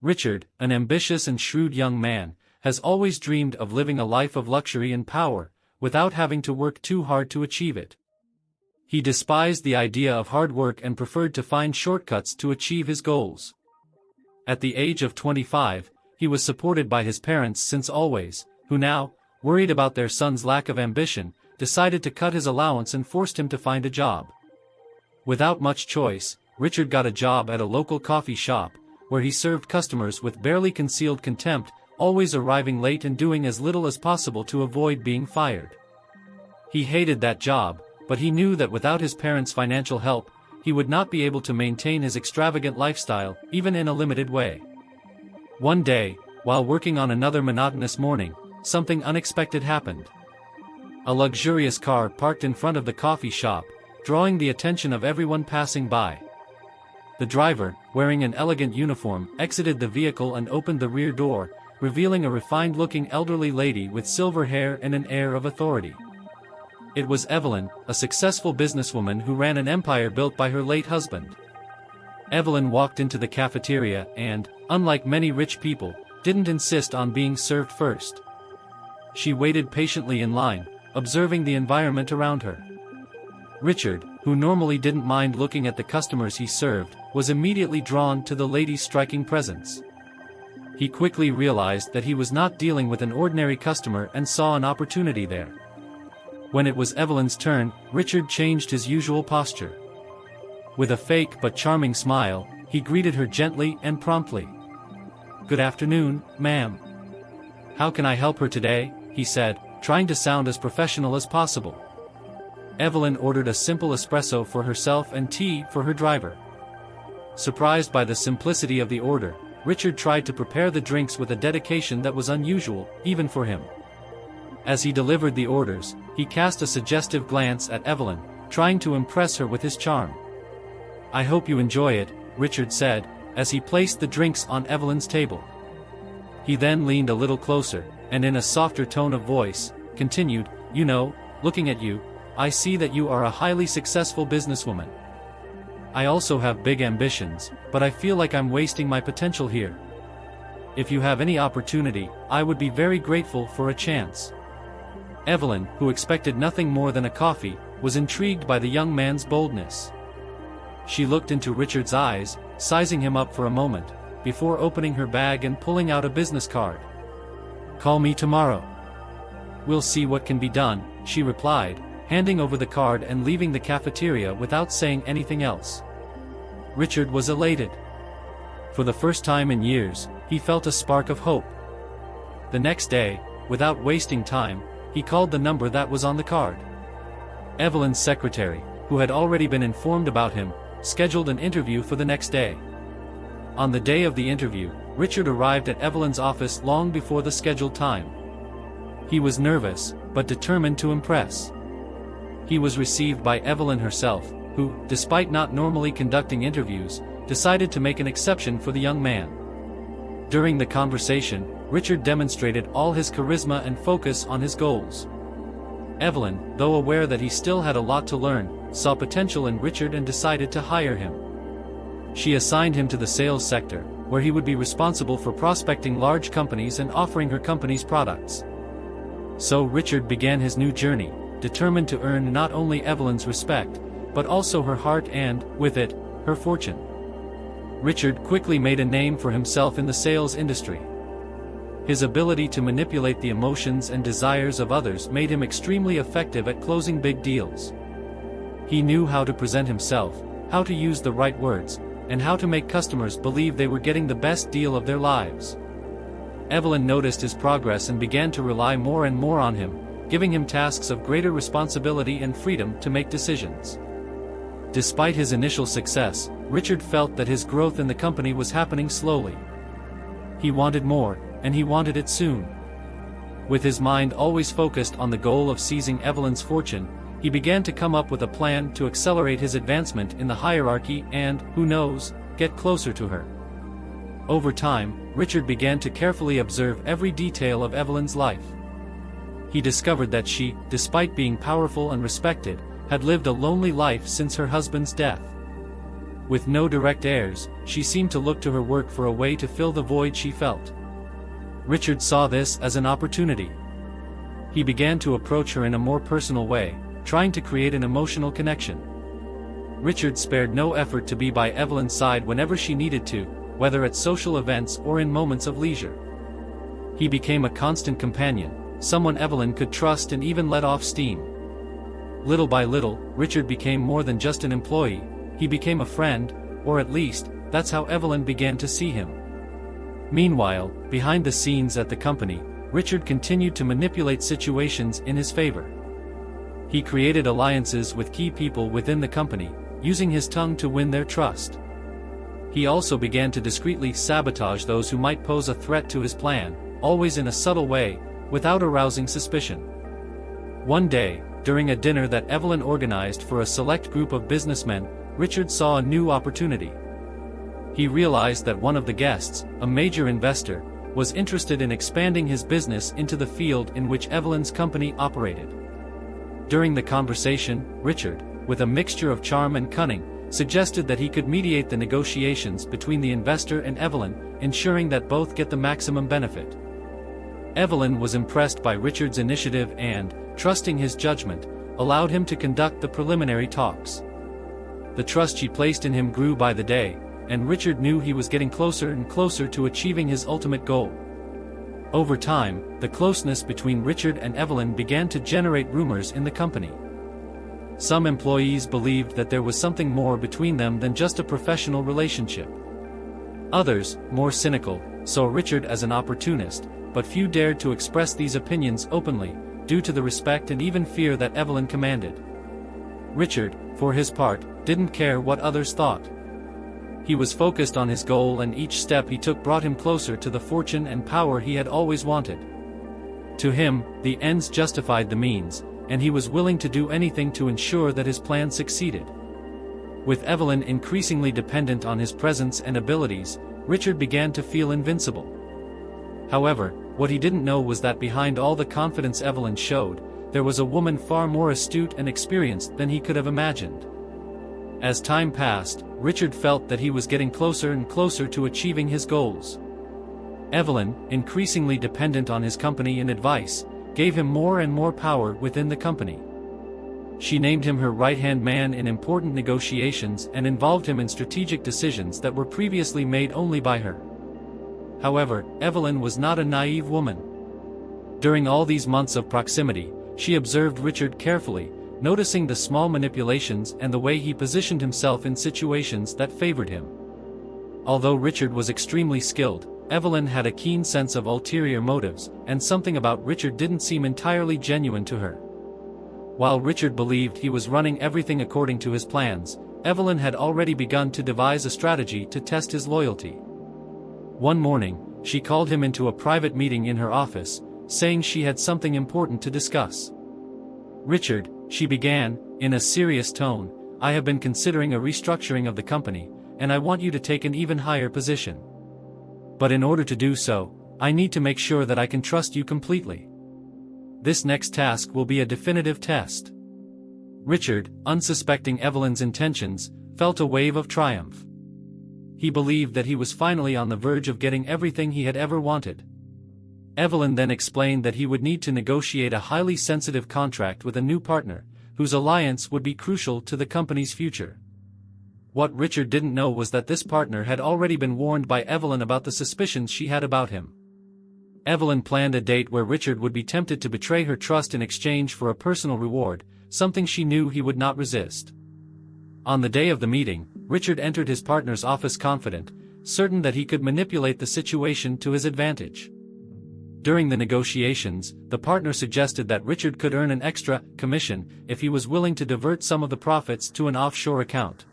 Richard, an ambitious and shrewd young man, has always dreamed of living a life of luxury and power, without having to work too hard to achieve it. He despised the idea of hard work and preferred to find shortcuts to achieve his goals. At the age of 25, he was supported by his parents since always, who now, worried about their son's lack of ambition, decided to cut his allowance and forced him to find a job. Without much choice, Richard got a job at a local coffee shop, where he served customers with barely concealed contempt, always arriving late and doing as little as possible to avoid being fired. He hated that job, but he knew that without his parents' financial help, he would not be able to maintain his extravagant lifestyle, even in a limited way. One day, while working on another monotonous morning, something unexpected happened. A luxurious car parked in front of the coffee shop, drawing the attention of everyone passing by. The driver, wearing an elegant uniform, exited the vehicle and opened the rear door, revealing a refined-looking elderly lady with silver hair and an air of authority. It was Evelyn, a successful businesswoman who ran an empire built by her late husband. Evelyn walked into the cafeteria and, unlike many rich people, didn't insist on being served first. She waited patiently in line, observing the environment around her. Richard, who normally didn't mind looking at the customers he served, was immediately drawn to the lady's striking presence. He quickly realized that he was not dealing with an ordinary customer and saw an opportunity there. When it was Evelyn's turn, Richard changed his usual posture. With a fake but charming smile, he greeted her gently and promptly. "Good afternoon, ma'am. How can I help her today?" he said, trying to sound as professional as possible. Evelyn ordered a simple espresso for herself and tea for her driver. Surprised by the simplicity of the order, Richard tried to prepare the drinks with a dedication that was unusual, even for him. As he delivered the orders, he cast a suggestive glance at Evelyn, trying to impress her with his charm. "I hope you enjoy it," Richard said, as he placed the drinks on Evelyn's table. He then leaned a little closer, and in a softer tone of voice, continued, "You know, looking at you, I see that you are a highly successful businesswoman. I also have big ambitions, but I feel like I'm wasting my potential here. If you have any opportunity, I would be very grateful for a chance." Evelyn, who expected nothing more than a coffee, was intrigued by the young man's boldness. She looked into Richard's eyes, sizing him up for a moment, before opening her bag and pulling out a business card. "Call me tomorrow. We'll see what can be done," she replied, handing over the card and leaving the cafeteria without saying anything else. Richard was elated. For the first time in years, he felt a spark of hope. The next day, without wasting time, he called the number that was on the card. Evelyn's secretary, who had already been informed about him, scheduled an interview for the next day. On the day of the interview, Richard arrived at Evelyn's office long before the scheduled time. He was nervous, but determined to impress. He was received by Evelyn herself, who, despite not normally conducting interviews, decided to make an exception for the young man. During the conversation, Richard demonstrated all his charisma and focus on his goals. Evelyn, though aware that he still had a lot to learn, saw potential in Richard and decided to hire him. She assigned him to the sales sector, where he would be responsible for prospecting large companies and offering her company's products. So Richard began his new journey, determined to earn not only Evelyn's respect, but also her heart and, with it, her fortune. Richard quickly made a name for himself in the sales industry. His ability to manipulate the emotions and desires of others made him extremely effective at closing big deals. He knew how to present himself, how to use the right words, and how to make customers believe they were getting the best deal of their lives. Evelyn noticed his progress and began to rely more and more on him, giving him tasks of greater responsibility and freedom to make decisions. Despite his initial success, Richard felt that his growth in the company was happening slowly. He wanted more, and he wanted it soon. With his mind always focused on the goal of seizing Evelyn's fortune, he began to come up with a plan to accelerate his advancement in the hierarchy and, who knows, get closer to her. Over time, Richard began to carefully observe every detail of Evelyn's life. He discovered that she, despite being powerful and respected, had lived a lonely life since her husband's death. With no direct heirs, she seemed to look to her work for a way to fill the void she felt. Richard saw this as an opportunity. He began to approach her in a more personal way, trying to create an emotional connection. Richard spared no effort to be by Evelyn's side whenever she needed to, whether at social events or in moments of leisure. He became a constant companion, someone Evelyn could trust and even let off steam. Little by little, Richard became more than just an employee, he became a friend, or at least, that's how Evelyn began to see him. Meanwhile, behind the scenes at the company, Richard continued to manipulate situations in his favor. He created alliances with key people within the company, using his tongue to win their trust. He also began to discreetly sabotage those who might pose a threat to his plan, always in a subtle way, without arousing suspicion. One day, during a dinner that Evelyn organized for a select group of businessmen, Richard saw a new opportunity. He realized that one of the guests, a major investor, was interested in expanding his business into the field in which Evelyn's company operated. During the conversation, Richard, with a mixture of charm and cunning, suggested that he could mediate the negotiations between the investor and Evelyn, ensuring that both get the maximum benefit. Evelyn was impressed by Richard's initiative and, trusting his judgment, allowed him to conduct the preliminary talks. The trust she placed in him grew by the day, and Richard knew he was getting closer and closer to achieving his ultimate goal. Over time, the closeness between Richard and Evelyn began to generate rumors in the company. Some employees believed that there was something more between them than just a professional relationship. Others, more cynical, saw Richard as an opportunist, but few dared to express these opinions openly, due to the respect and even fear that Evelyn commanded. Richard, for his part, didn't care what others thought. He was focused on his goal, and each step he took brought him closer to the fortune and power he had always wanted. To him, the ends justified the means, and he was willing to do anything to ensure that his plan succeeded. With Evelyn increasingly dependent on his presence and abilities, Richard began to feel invincible. However, what he didn't know was that behind all the confidence Evelyn showed, there was a woman far more astute and experienced than he could have imagined. As time passed, Richard felt that he was getting closer and closer to achieving his goals. Evelyn, increasingly dependent on his company and advice, gave him more and more power within the company. She named him her right-hand man in important negotiations and involved him in strategic decisions that were previously made only by her. However, Evelyn was not a naive woman. During all these months of proximity, she observed Richard carefully, noticing the small manipulations and the way he positioned himself in situations that favored him. Although Richard was extremely skilled, Evelyn had a keen sense of ulterior motives, and something about Richard didn't seem entirely genuine to her. While Richard believed he was running everything according to his plans, Evelyn had already begun to devise a strategy to test his loyalty. One morning, she called him into a private meeting in her office, saying she had something important to discuss. "Richard," she began, in a serious tone, "I have been considering a restructuring of the company, and I want you to take an even higher position. But in order to do so, I need to make sure that I can trust you completely. This next task will be a definitive test." Richard, unsuspecting Evelyn's intentions, felt a wave of triumph. He believed that he was finally on the verge of getting everything he had ever wanted. Evelyn then explained that he would need to negotiate a highly sensitive contract with a new partner, whose alliance would be crucial to the company's future. What Richard didn't know was that this partner had already been warned by Evelyn about the suspicions she had about him. Evelyn planned a date where Richard would be tempted to betray her trust in exchange for a personal reward, something she knew he would not resist. On the day of the meeting, Richard entered his partner's office confident, certain that he could manipulate the situation to his advantage. During the negotiations, the partner suggested that Richard could earn an extra commission if he was willing to divert some of the profits to an offshore account.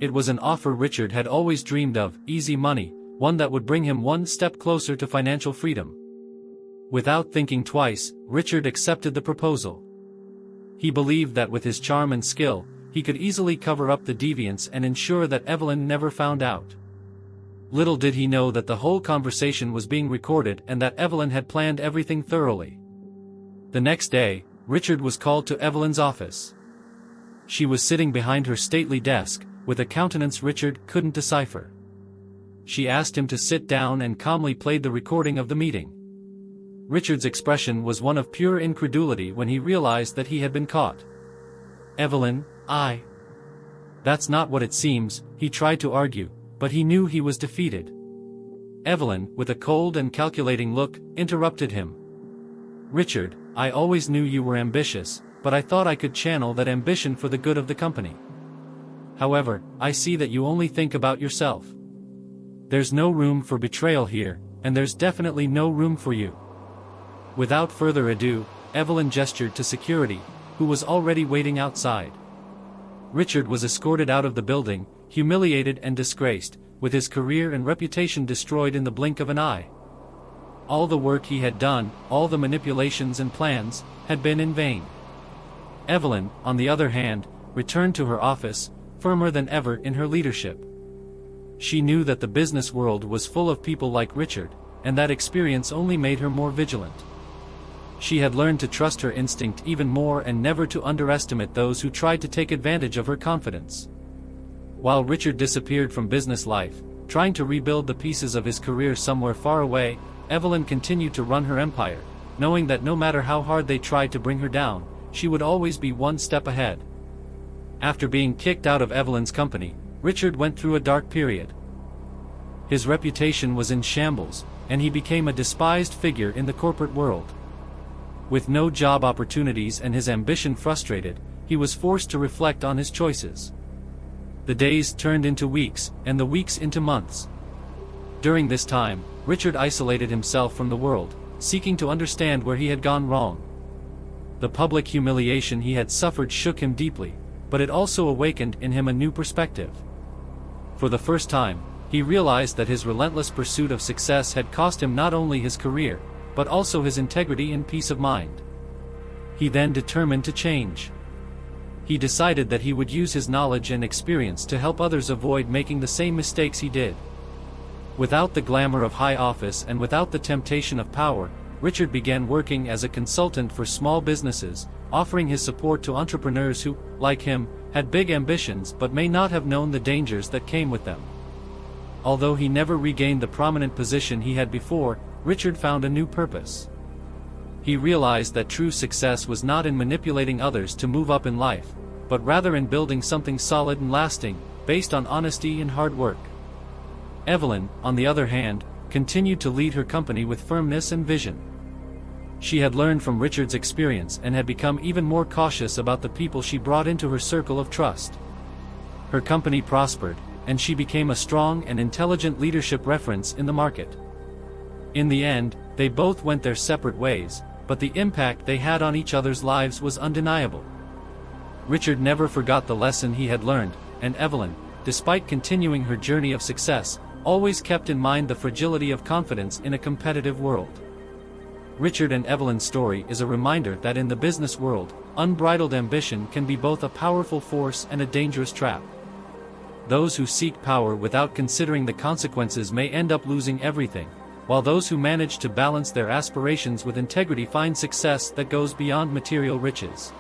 It was an offer Richard had always dreamed of, easy money, one that would bring him one step closer to financial freedom. Without thinking twice, Richard accepted the proposal. He believed that with his charm and skill, he could easily cover up the deviance and ensure that Evelyn never found out. Little did he know that the whole conversation was being recorded and that Evelyn had planned everything thoroughly. The next day, Richard was called to Evelyn's office. She was sitting behind her stately desk, with a countenance Richard couldn't decipher. She asked him to sit down and calmly played the recording of the meeting. Richard's expression was one of pure incredulity when he realized that he had been caught. "Evelyn, That's not what it seems," he tried to argue, but he knew he was defeated. Evelyn, with a cold and calculating look, interrupted him. "Richard, I always knew you were ambitious, but I thought I could channel that ambition for the good of the company. However, I see that you only think about yourself. There's no room for betrayal here, and there's definitely no room for you." Without further ado, Evelyn gestured to security, who was already waiting outside. Richard was escorted out of the building, humiliated and disgraced, with his career and reputation destroyed in the blink of an eye. All the work he had done, all the manipulations and plans, had been in vain. Evelyn, on the other hand, returned to her office, firmer than ever in her leadership. She knew that the business world was full of people like Richard, and that experience only made her more vigilant. She had learned to trust her instinct even more and never to underestimate those who tried to take advantage of her confidence. While Richard disappeared from business life, trying to rebuild the pieces of his career somewhere far away, Evelyn continued to run her empire, knowing that no matter how hard they tried to bring her down, she would always be one step ahead. After being kicked out of Evelyn's company, Richard went through a dark period. His reputation was in shambles, and he became a despised figure in the corporate world. With no job opportunities and his ambition frustrated, he was forced to reflect on his choices. The days turned into weeks, and the weeks into months. During this time, Richard isolated himself from the world, seeking to understand where he had gone wrong. The public humiliation he had suffered shook him deeply, but it also awakened in him a new perspective. For the first time, he realized that his relentless pursuit of success had cost him not only his career, but also his integrity and peace of mind. He then determined to change. He decided that he would use his knowledge and experience to help others avoid making the same mistakes he did. Without the glamour of high office and without the temptation of power, Richard began working as a consultant for small businesses, offering his support to entrepreneurs who, like him, had big ambitions but may not have known the dangers that came with them. Although he never regained the prominent position he had before, Richard found a new purpose. He realized that true success was not in manipulating others to move up in life, but rather in building something solid and lasting, based on honesty and hard work. Evelyn, on the other hand, continued to lead her company with firmness and vision. She had learned from Richard's experience and had become even more cautious about the people she brought into her circle of trust. Her company prospered, and she became a strong and intelligent leadership reference in the market. In the end, they both went their separate ways, but the impact they had on each other's lives was undeniable. Richard never forgot the lesson he had learned, and Evelyn, despite continuing her journey of success, always kept in mind the fragility of confidence in a competitive world. Richard and Evelyn's story is a reminder that in the business world, unbridled ambition can be both a powerful force and a dangerous trap. Those who seek power without considering the consequences may end up losing everything, while those who manage to balance their aspirations with integrity find success that goes beyond material riches.